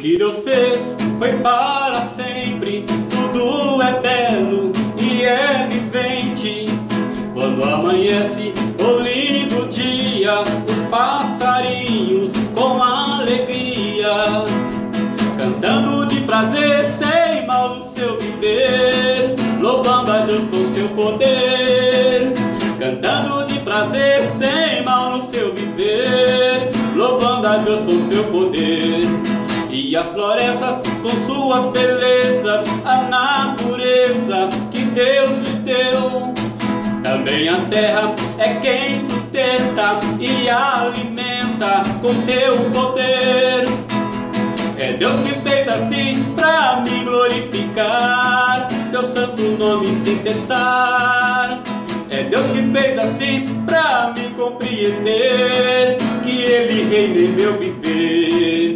que Deus fez foi para sempre. Tudo é belo e é vivente. Quando amanhece o lindo dia, os passarinhos com alegria, cantando de prazer sem mal no seu viver, louvando a Deus com seu poder. Cantando de prazer sem mal no seu viver, louvando a Deus com seu poder. E as florestas com suas belezas, a natureza que Deus lhe deu. Também a terra é quem sustenta e alimenta com teu poder. É Deus que fez assim pra me glorificar seu santo nome sem cessar. É Deus que fez assim pra me compreender que Ele reina em meu viver.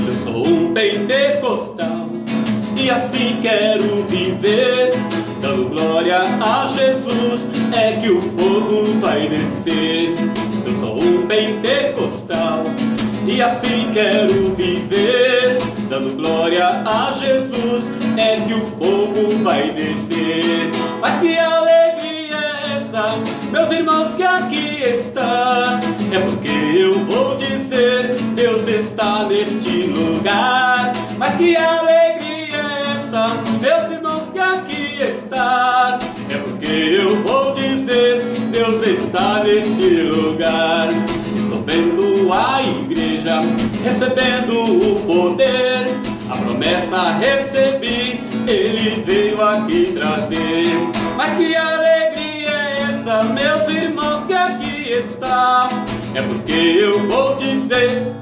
Eu sou um pentecostal e assim quero viver, dando glória a Jesus, é que o fogo vai descer. Eu sou um pentecostal e assim quero viver, dando glória a Jesus, é que o fogo vai descer. Mas que alegria é essa, meus irmãos, que aqui está? É porque eu vou dizer, Deus está neste lugar. Mas que alegria é essa, meus irmãos, que aqui está? É porque eu vou dizer, Deus está neste lugar. Estou vendo a igreja recebendo o poder, a promessa recebi, Ele veio aqui trazer. Mas que alegria é essa, meus irmãos, que aqui está? É porque eu vou dizer,